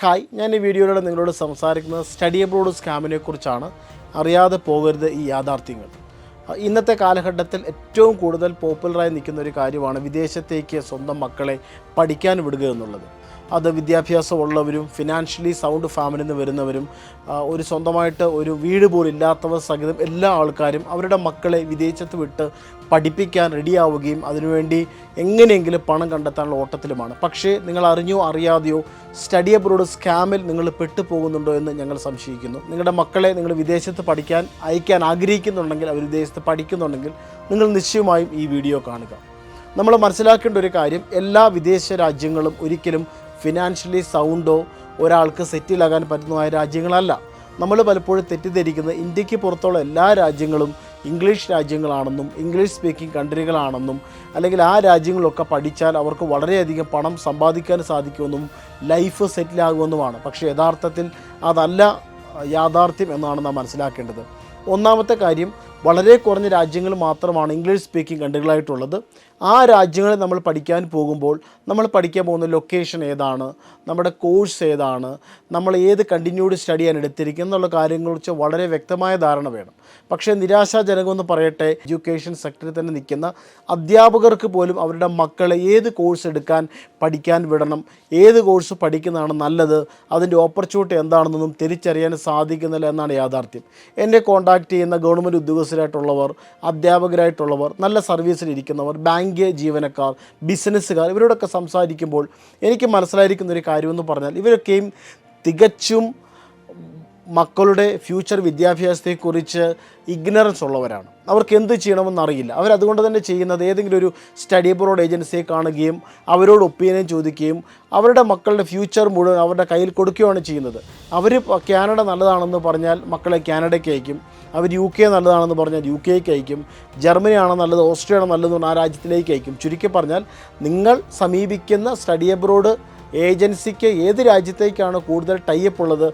Hi, ഞാൻ ഈ വീഡിയോയിലൂടെ നിങ്ങളോട് സംസാരിക്കുന്നത് സ്റ്റഡി അബ്രോഡ് സ്കാമിനെ കുറിച്ചാണ്. അറിയാതെ പോകരുത് ഈ യാഥാർത്ഥ്യങ്ങൾ. ഇന്നത്തെ കാലഘട്ടത്തിൽ ഏറ്റവും കൂടുതൽ പോപ്പുലറായി നിൽക്കുന്ന ഒരു കാര്യമാണ് വിദേശത്തേക്ക് സ്വന്തം മക്കളെ പഠിക്കാൻ വിടുക എന്നുള്ളത്. അത് വിദ്യാഭ്യാസമുള്ളവരും ഫിനാൻഷ്യലി സൗണ്ട് ഫാമിലിയിൽ നിന്ന് വരുന്നവരും ഒരു സ്വന്തമായിട്ട് ഒരു വീട് പോലും ഇല്ലാത്തവർ സഹിതം എല്ലാ ആൾക്കാരും അവരുടെ മക്കളെ വിദേശത്ത് വിട്ട് പഠിപ്പിക്കാൻ റെഡിയാവുകയും അതിനുവേണ്ടി എങ്ങനെയെങ്കിലും പണം കണ്ടെത്താനുള്ള ഓട്ടത്തിലുമാണ്. പക്ഷേ നിങ്ങൾ അറിഞ്ഞോ അറിയാതെയോ സ്റ്റഡി അബ്രോഡ് സ്കാമിൽ നിങ്ങൾ പെട്ടുപോകുന്നുണ്ടോ എന്ന് ഞങ്ങൾ സംശയിക്കുന്നു. നിങ്ങളുടെ മക്കളെ നിങ്ങൾ വിദേശത്ത് പഠിക്കാൻ അയക്കാൻ ആഗ്രഹിക്കുന്നുണ്ടെങ്കിൽ, അവർ വിദേശത്ത് പഠിക്കുന്നുണ്ടെങ്കിൽ നിങ്ങൾ നിശ്ചയമായും ഈ വീഡിയോ കാണുക. നമ്മൾ മനസ്സിലാക്കേണ്ട ഒരു കാര്യം, എല്ലാ വിദേശ രാജ്യങ്ങളും ഒരിക്കലും ഫിനാൻഷ്യലി സൗണ്ടോ ഒരാൾക്ക് സെറ്റിലാകാൻ പറ്റുന്നതായ രാജ്യങ്ങളല്ല. നമ്മൾ പലപ്പോഴും തെറ്റിദ്ധരിക്കുന്നത് ഇന്ത്യക്ക് പുറത്തുള്ള എല്ലാ രാജ്യങ്ങളും ഇംഗ്ലീഷ് രാജ്യങ്ങളാണെന്നും ഇംഗ്ലീഷ് സ്പീക്കിംഗ് കൺട്രികളാണെന്നും, അല്ലെങ്കിൽ ആ രാജ്യങ്ങളൊക്കെ പഠിച്ചാൽ അവർക്ക് വളരെയധികം പണം സമ്പാദിക്കാൻ സാധിക്കുമെന്നും ലൈഫ് സെറ്റിലാകുമെന്നുമാണ്. പക്ഷേ യഥാർത്ഥത്തിൽ അതല്ല യാഥാർത്ഥ്യം എന്നാണ് നാം മനസ്സിലാക്കേണ്ടത്. ഒന്നാമത്തെ കാര്യം, വളരെ കുറഞ്ഞ രാജ്യങ്ങൾ മാത്രമാണ് ഇംഗ്ലീഷ് സ്പീക്കിംഗ് കൺട്രികളായിട്ടുള്ളത്. ആ രാജ്യങ്ങളിൽ നമ്മൾ പഠിക്കാൻ പോകുമ്പോൾ നമ്മൾ പഠിക്കാൻ പോകുന്ന ലൊക്കേഷൻ ഏതാണ്, നമ്മുടെ കോഴ്സ് ഏതാണ്, നമ്മൾ ഏത് കണ്ടിന്യൂഡ് സ്റ്റഡി ചെയ്യാൻ എടുത്തിരിക്കും എന്നുള്ള കാര്യങ്ങളെക്കുറിച്ച് വളരെ വ്യക്തമായ ധാരണ വേണം. പക്ഷേ നിരാശാജനകമെന്ന് പറയട്ടെ, എഡ്യൂക്കേഷൻ സെക്ടറിൽ തന്നെ നിൽക്കുന്ന അധ്യാപകർക്ക് പോലും അവരുടെ മക്കളെ ഏത് കോഴ്സ് എടുക്കാൻ പഠിക്കാൻ വിടണം, ഏത് കോഴ്സ് പഠിക്കുന്നതാണ് നല്ലത്, അതിൻ്റെ ഓപ്പർച്യൂണിറ്റി എന്താണെന്നൊന്നും തിരിച്ചറിയാൻ സാധിക്കുന്നില്ല എന്നാണ് യാഥാർത്ഥ്യം. എന്നെ കോൺടാക്റ്റ് ചെയ്യുന്ന ഗവൺമെൻറ് ഉദ്യോഗസ്ഥരായിട്ടുള്ളവർ, അധ്യാപകരായിട്ടുള്ളവർ, നല്ല സർവീസിലിരിക്കുന്നവർ, ബാങ്ക് ജീവനക്കാർ, ബിസിനസ്സുകാർ, ഇവരോടൊക്കെ സംസാരിക്കുമ്പോൾ എനിക്ക് മനസ്സിലായിരിക്കുന്ന ഒരു കാര്യമെന്ന് പറഞ്ഞാൽ ഇവരൊക്കെയും തികച്ചും മക്കളുടെ ഫ്യൂച്ചർ വിദ്യാഭ്യാസത്തെക്കുറിച്ച് ഇഗ്നറൻസ് ഉള്ളവരാണ്. അവർക്ക് എന്ത് ചെയ്യണമെന്നറിയില്ല. അവരതുകൊണ്ട് തന്നെ ചെയ്യുന്നത് ഏതെങ്കിലും ഒരു സ്റ്റഡി അബ്രോഡ് ഏജൻസിയെ കാണുകയും അവരോട് ഒപ്പീനിയൻ ചോദിക്കുകയും അവരുടെ മക്കളുടെ ഫ്യൂച്ചർ മുഴുവൻ അവരുടെ കയ്യിൽ കൊടുക്കുകയാണ് ചെയ്യുന്നത്. അവർ കാനഡ നല്ലതാണെന്ന് പറഞ്ഞാൽ മക്കളെ കാനഡയ്ക്ക് അയക്കും, അവർ UK നല്ലതാണെന്ന് പറഞ്ഞാൽ UKയ്ക്ക് അയക്കും, ജർമ്മനിയാണോ നല്ലത്, ഓസ്ട്രിയ നല്ലതെന്ന് ആ രാജ്യത്തിലേക്ക് അയക്കും. ചുരുക്കി പറഞ്ഞാൽ നിങ്ങൾ സമീപിക്കുന്ന സ്റ്റഡി അബ്രോഡ് ഏജൻസിക്ക് ഏത് രാജ്യത്തേക്കാണ് കൂടുതൽ ടൈപ്പ് ഉള്ളത്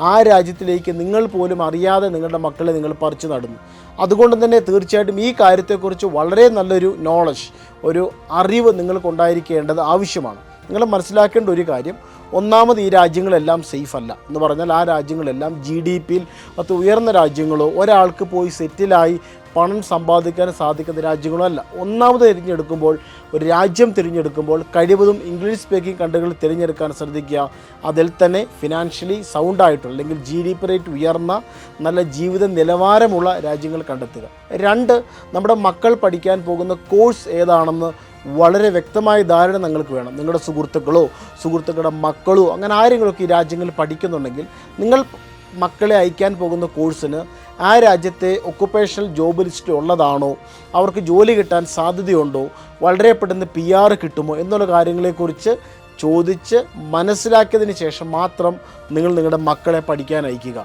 ആ രാജ്യത്തിലേക്ക് നിങ്ങൾ പോലും അറിയാതെ നിങ്ങളുടെ മക്കളെ നിങ്ങൾ പറിച്ചു നടുന്നു. അതുകൊണ്ട് തന്നെ തീർച്ചയായിട്ടും ഈ കാര്യത്തെക്കുറിച്ച് വളരെ നല്ലൊരു നോളജ്, ഒരു അറിവ് നിങ്ങൾക്കുണ്ടായിരിക്കേണ്ടത് ആവശ്യമാണ്. നിങ്ങൾ മനസ്സിലാക്കേണ്ട ഒരു കാര്യം, ഒന്നാമത് ഈ രാജ്യങ്ങളെല്ലാം സേഫ് അല്ല എന്ന് പറഞ്ഞാൽ ആ രാജ്യങ്ങളെല്ലാം GDPയിൽ അത് ഉയർന്ന രാജ്യങ്ങളോ ഒരാൾക്ക് പോയി സെറ്റിലായി പണം സമ്പാദിക്കാൻ സാധിക്കുന്ന രാജ്യങ്ങളോ അല്ല. ഒന്നാമത് തിരഞ്ഞെടുക്കുമ്പോൾ, ഒരു രാജ്യം തിരഞ്ഞെടുക്കുമ്പോൾ കഴിവതും ഇംഗ്ലീഷ് സ്പീക്കിംഗ് കൺട്രികൾ തിരഞ്ഞെടുക്കാൻ ശ്രദ്ധിക്കുക. അതിൽ തന്നെ ഫിനാൻഷ്യലി സൗണ്ടായിട്ടുള്ള അല്ലെങ്കിൽ GDP റേറ്റ് ഉയർന്ന നല്ല ജീവിത നിലവാരമുള്ള രാജ്യങ്ങൾ കണ്ടെത്തുക. 2, നമ്മുടെ മക്കൾ പഠിക്കാൻ പോകുന്ന കോഴ്സ് ഏതാണെന്ന് വളരെ വ്യക്തമായ ധാരണ നിങ്ങൾക്ക് വേണം. നിങ്ങളുടെ സുഹൃത്തുക്കളുടെ മക്കളോ അങ്ങനെ ആരെങ്കിലുമൊക്കെ ഈ രാജ്യങ്ങളിൽ പഠിക്കുന്നുണ്ടെങ്കിൽ നിങ്ങൾ മക്കളെ അയക്കാൻ പോകുന്ന കോഴ്സിന് ആ രാജ്യത്തെ ഒക്കുപ്പേഷണൽ ജോബ് ലിസ്റ്റ് ഉള്ളതാണോ, അവർക്ക് ജോലി കിട്ടാൻ സാധ്യതയുണ്ടോ, വളരെ പെട്ടെന്ന് PR കിട്ടുമോ എന്നുള്ള കാര്യങ്ങളെക്കുറിച്ച് ചോദിച്ച് മനസ്സിലാക്കിയതിന് ശേഷം മാത്രം നിങ്ങൾ നിങ്ങളുടെ മക്കളെ പഠിക്കാൻ അയക്കുക.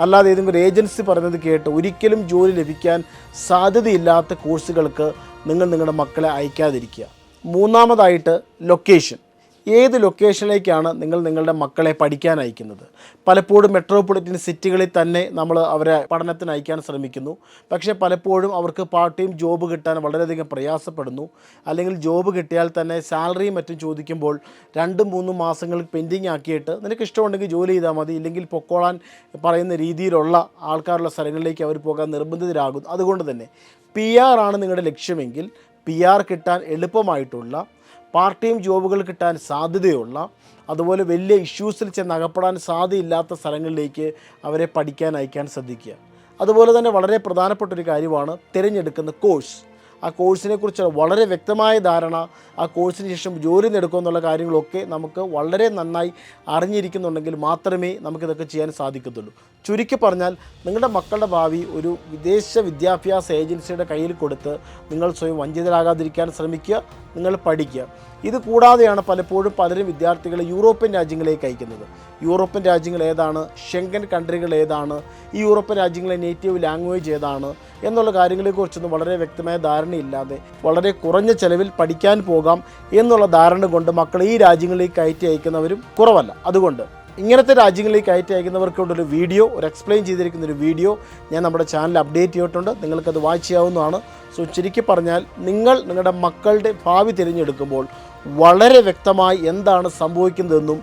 അല്ലാതെ ഏതെങ്കിലും ഒരു ഏജൻസി പറയുന്നത് കേട്ട് ഒരിക്കലും ജോലി ലഭിക്കാൻ സാധ്യതയില്ലാത്ത കോഴ്സുകൾക്ക് നിങ്ങൾ നിങ്ങളുടെ മക്കളെ അയക്കാതിരിക്കുക. മൂന്നാമതായിട്ട്, ലൊക്കേഷൻ. ഏത് ലൊക്കേഷനിലേക്കാണ് നിങ്ങൾ നിങ്ങളുടെ മക്കളെ പഠിക്കാൻ അയക്കുന്നത്? പലപ്പോഴും മെട്രോപൊളിറ്റൻ സിറ്റികളിൽ തന്നെ നമ്മൾ അവരെ പഠനത്തിന് അയക്കാൻ ശ്രമിക്കുന്നു. പക്ഷേ പലപ്പോഴും അവർക്ക് പാർട്ട് ടൈം ജോബ് കിട്ടാൻ വളരെയധികം പ്രയാസപ്പെടുന്നു. അല്ലെങ്കിൽ ജോബ് കിട്ടിയാൽ തന്നെ സാലറിയും മറ്റും ചോദിക്കുമ്പോൾ 2-3 മാസങ്ങൾ പെൻഡിങ് ആക്കിയിട്ട് നിനക്ക് ഇഷ്ടമുണ്ടെങ്കിൽ ജോലി ചെയ്താൽ മതി, ഇല്ലെങ്കിൽ പൊക്കോളാൻ പറയുന്ന രീതിയിലുള്ള ആൾക്കാരുള്ള സ്ഥലങ്ങളിലേക്ക് അവർ പോകാൻ നിർബന്ധിതരാകുന്നു. അതുകൊണ്ട് തന്നെ PR ആണ് നിങ്ങളുടെ ലക്ഷ്യമെങ്കിൽ PR കിട്ടാൻ എളുപ്പമായിട്ടുള്ള, പാർട്ട് ടൈം ജോബുകൾ കിട്ടാൻ സാധ്യതയുള്ള, അതുപോലെ വലിയ ഇഷ്യൂസിൽ ചെന്ന് അകപ്പെടാൻ സാധ്യതയില്ലാത്ത സ്ഥലങ്ങളിലേക്ക് അവരെ പഠിക്കാൻ അയക്കാൻ ശ്രദ്ധിക്കുക. അതുപോലെ തന്നെ വളരെ പ്രധാനപ്പെട്ടൊരു കാര്യമാണ് തിരഞ്ഞെടുക്കുന്ന കോഴ്സ്. ആ കോഴ്സിനെക്കുറിച്ച് വളരെ വ്യക്തമായ ധാരണ, ആ കോഴ്സിന് ശേഷം ജോലി നേടുക്കുക എന്നുള്ള കാര്യങ്ങളൊക്കെ നമുക്ക് വളരെ നന്നായി അറിഞ്ഞിരിക്കുന്നുണ്ടെങ്കിൽ മാത്രമേ നമുക്കിതൊക്കെ ചെയ്യാൻ സാധിക്കത്തുള്ളൂ. ചുരുക്കി പറഞ്ഞാൽ, നിങ്ങളുടെ മക്കളുടെ ഭാവി ഒരു വിദേശ വിദ്യാഭ്യാസ ഏജൻസിയുടെ കയ്യിൽ കൊടുത്ത് നിങ്ങൾ സ്വയം വഞ്ചിതരാകാതിരിക്കാൻ ശ്രമിക്കുക. നിങ്ങൾ പഠിക്കുക. ഇത് കൂടാതെയാണ് പലപ്പോഴും പലരും വിദ്യാർത്ഥികളെ യൂറോപ്യൻ രാജ്യങ്ങളിലേക്ക് അയക്കുന്നത്. യൂറോപ്യൻ രാജ്യങ്ങൾ ഏതാണ്, ഷെങ്കൻ കൺട്രികൾ ഏതാണ്, ഈ യൂറോപ്യൻ രാജ്യങ്ങളെ നേറ്റീവ് ലാംഗ്വേജ് ഏതാണ് എന്നുള്ള കാര്യങ്ങളെക്കുറിച്ചൊന്നും വളരെ വ്യക്തമായ ധാരണയില്ലാതെ വളരെ കുറഞ്ഞ ചെലവിൽ പഠിക്കാൻ പോകാം എന്നുള്ള ധാരണ കൊണ്ട് മക്കളെ ഈ രാജ്യങ്ങളിലേക്ക് കയറ്റി അയക്കുന്നവരും കുറവല്ല. അതുകൊണ്ട് ഇങ്ങനത്തെ രാജ്യങ്ങളിലേക്ക് കയറ്റി അയക്കുന്നവർക്കുള്ളൊരു വീഡിയോ, ഒരു എക്സ്പ്ലെയിൻ ചെയ്തിരിക്കുന്നൊരു വീഡിയോ ഞാൻ നമ്മുടെ ചാനൽ അപ്ഡേറ്റ് ചെയ്തിട്ടുണ്ട്. നിങ്ങൾക്കത് വാച്ച് ചെയ്യാവുന്നതാണ്. സോ ചുരുക്കി പറഞ്ഞാൽ, നിങ്ങൾ നിങ്ങളുടെ മക്കളുടെ ഭാവി തിരഞ്ഞെടുക്കുമ്പോൾ വളരെ വ്യക്തമായി എന്താണ് സംഭവിക്കുന്നതെന്നും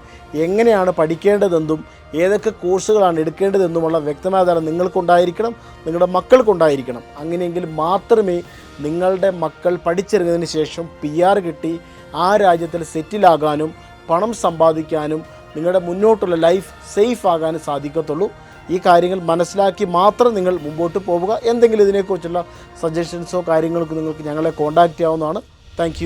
എങ്ങനെയാണ് പഠിക്കേണ്ടതെന്നും ഏതൊക്കെ കോഴ്സുകളാണ് എടുക്കേണ്ടതെന്നുമുള്ള വ്യക്തമായ ധാരണ നിങ്ങൾക്കുണ്ടായിരിക്കണം, നിങ്ങളുടെ മക്കൾക്കുണ്ടായിരിക്കണം. അങ്ങനെയെങ്കിൽ മാത്രമേ നിങ്ങളുടെ മക്കൾ പഠിച്ചിറങ്ങിയതിന് ശേഷം PR കിട്ടി ആ രാജ്യത്തിൽ സെറ്റിലാകാനും പണം സമ്പാദിക്കാനും നിങ്ങളുടെ മുന്നോട്ടുള്ള ലൈഫ് സേഫ് ആകാനും സാധിക്കത്തുള്ളൂ. ഈ കാര്യങ്ങൾ മനസ്സിലാക്കി മാത്രം നിങ്ങൾ മുമ്പോട്ട് പോവുക. എന്തെങ്കിലും ഇതിനെക്കുറിച്ചുള്ള സജഷൻസോ കാര്യങ്ങൾക്കോ നിങ്ങൾക്ക് ഞങ്ങളെ കോൺടാക്റ്റ് ചെയ്യാവുന്നതാണ്. താങ്ക്